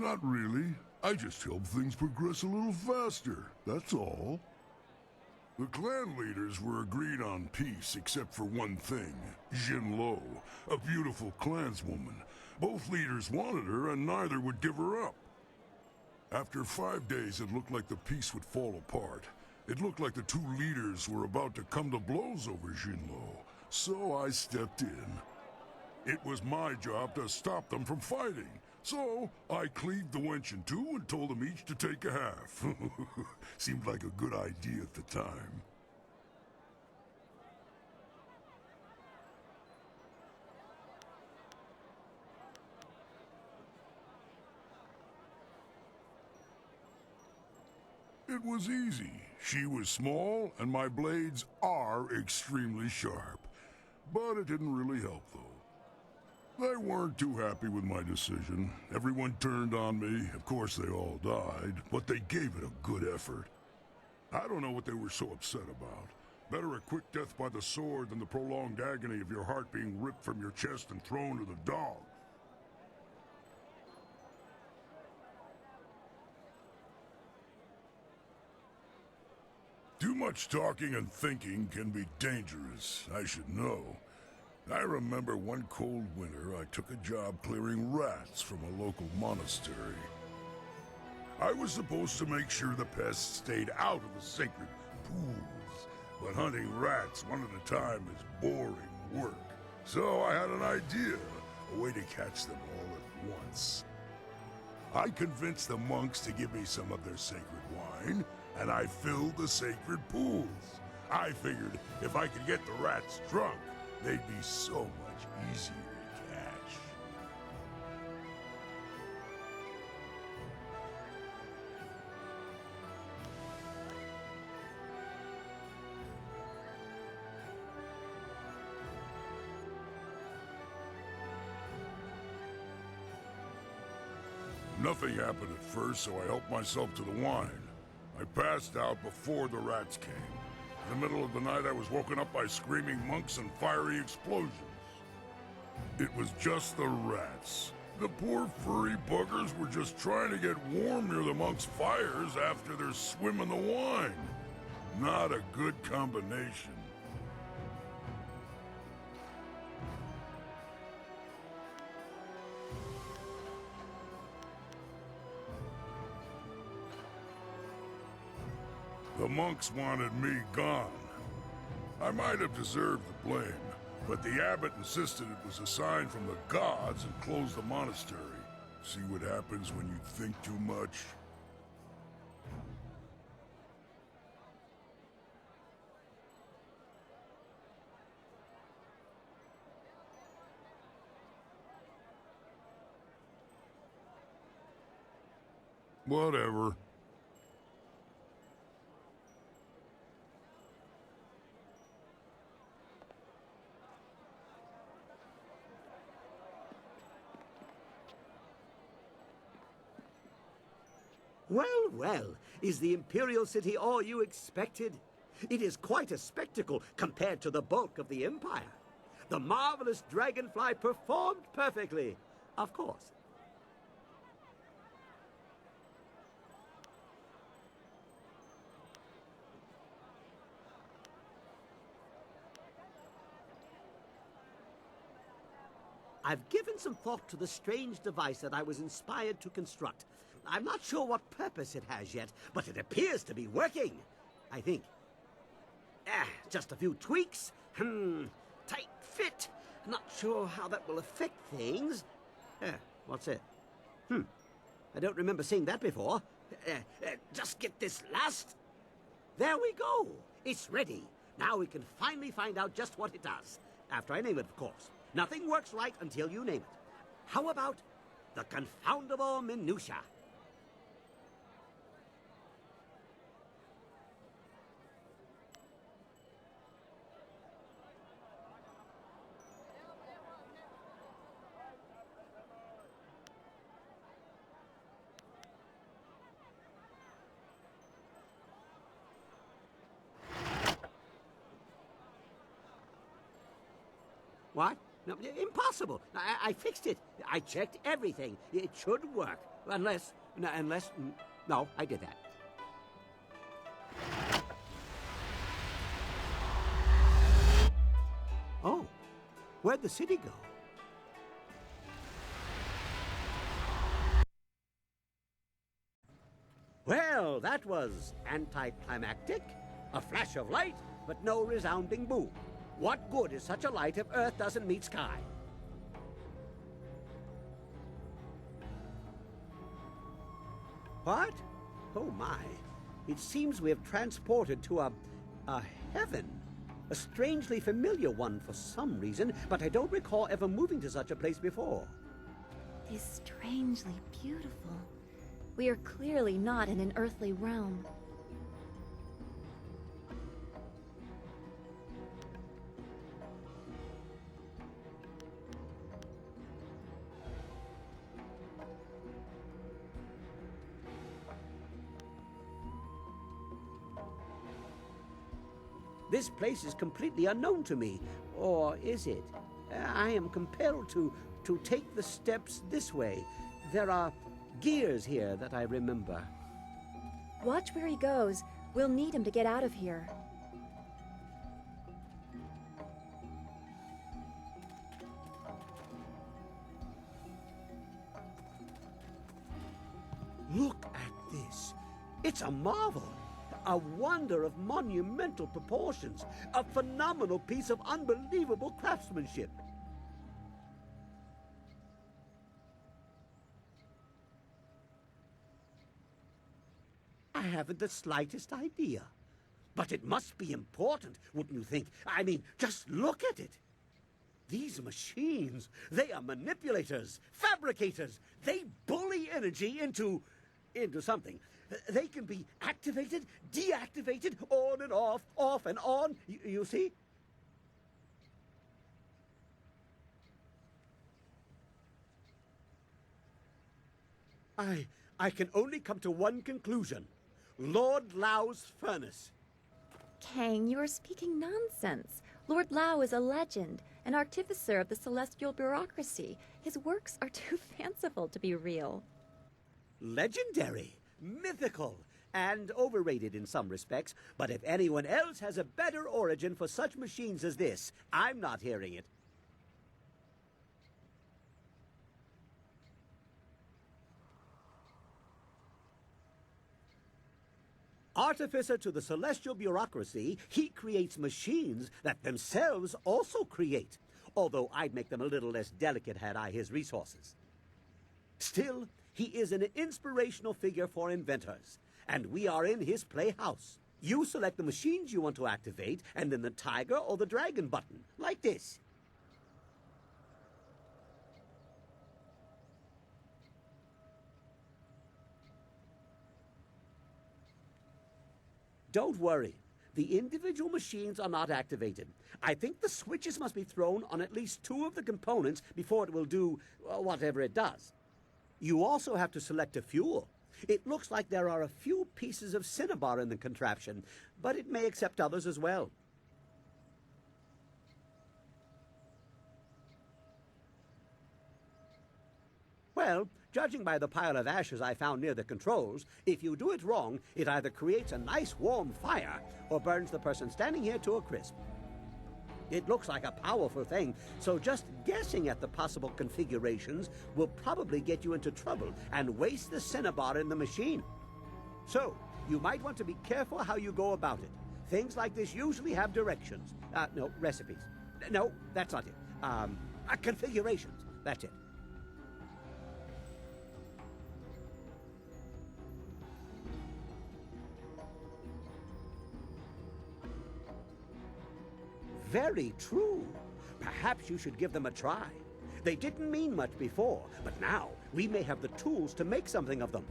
Not really. I just hope things progress a little faster, that's all. The clan leaders were agreed on peace except for one thing. Jinlo, a beautiful clanswoman. Both leaders wanted her and neither would give her up. After 5 days, it looked like the peace would fall apart. It looked like the two leaders were about to come to blows over Jinlo, so I stepped in. It was my job to stop them from fighting, so I cleaved the wench in two and told them each to take a half. Seemed like a good idea at the time. It was easy. She was small, and my blades are extremely sharp. But it didn't really help, though. They weren't too happy with my decision. Everyone turned on me. Of course, they all died, but they gave it a good effort. I don't know what they were so upset about. Better a quick death by the sword than the prolonged agony of your heart being ripped from your chest and thrown to the dogs. Too much talking and thinking can be dangerous, I should know. I remember one cold winter I took a job clearing rats from a local monastery. I was supposed to make sure the pests stayed out of the sacred pools, but hunting rats one at a time is boring work. So I had an idea, a way to catch them all at once. I convinced the monks to give me some of their sacred wine, and I filled the sacred pools. I figured if I could get the rats drunk, they'd be so much easier to catch. Nothing happened at first, so I helped myself to the wine. I passed out before the rats came. In the middle of the night, I was woken up by screaming monks and fiery explosions. It was just the rats. The poor furry buggers were just trying to get warm near the monks' fires after their swim in the wine. Not a good combination. The monks wanted me gone. I might have deserved the blame, but the abbot insisted it was a sign from the gods and closed the monastery. See what happens when you think too much? Whatever. Well, well, is the Imperial City all you expected? It is quite a spectacle compared to the bulk of the Empire. The marvelous dragonfly performed perfectly, of course. I've given some thought to the strange device that I was inspired to construct. I'm not sure what purpose it has yet, but it appears to be working, I think. Just a few tweaks. Tight fit. Not sure how that will affect things. What's it? I don't remember seeing that before. Just get this last. There we go. It's ready. Now we can finally find out just what it does. After I name it, of course. Nothing works right until you name it. How about the confoundable minutia? What? No, impossible. I fixed it. I checked everything. It should work. Unless, no, I did that. Oh, where'd the city go? Well, that was anticlimactic. A flash of light, but no resounding boom. What good is such a light if Earth doesn't meet sky? What? Oh my. It seems we have transported to a heaven. A strangely familiar one for some reason, but I don't recall ever moving to such a place before. It is strangely beautiful. We are clearly not in an earthly realm. This place is completely unknown to me. Or is it? I am compelled to take the steps this way. There are gears here that I remember. Watch where he goes. We'll need him to get out of here. Look at this. It's a marvel. A wonder of monumental proportions. A phenomenal piece of unbelievable craftsmanship. I haven't the slightest idea. But it must be important, wouldn't you think? I mean, just look at it. These machines, they are manipulators, fabricators. They bully energy into something. They can be activated, deactivated, on and off and on. You see? I can only come to one conclusion. Lord Lau's furnace. Kang, you are speaking nonsense. Lord Lao is a legend, an artificer of the celestial bureaucracy. His works are too fanciful to be real. Legendary, mythical, and overrated in some respects. But if anyone else has a better origin for such machines as this, I'm not hearing it. Artificer to the celestial bureaucracy, he creates machines that themselves also create. Although I'd make them a little less delicate had I his resources. Still, he is an inspirational figure for inventors, and we are in his playhouse. You select the machines you want to activate, and then the tiger or the dragon button, like this. Don't worry. The individual machines are not activated. I think the switches must be thrown on at least 2 of the components before it will do whatever it does. You also have to select a fuel. It looks like there are a few pieces of cinnabar in the contraption, but it may accept others as well. Well, judging by the pile of ashes I found near the controls, if you do it wrong, it either creates a nice warm fire or burns the person standing here to a crisp. It looks like a powerful thing, so just guessing at the possible configurations will probably get you into trouble and waste the cinnabar in the machine. So, you might want to be careful how you go about it. Things like this usually have directions. No, recipes. No, that's not it. Configurations. That's it. Very true. Perhaps you should give them a try. They didn't mean much before, but now we may have the tools to make something of them.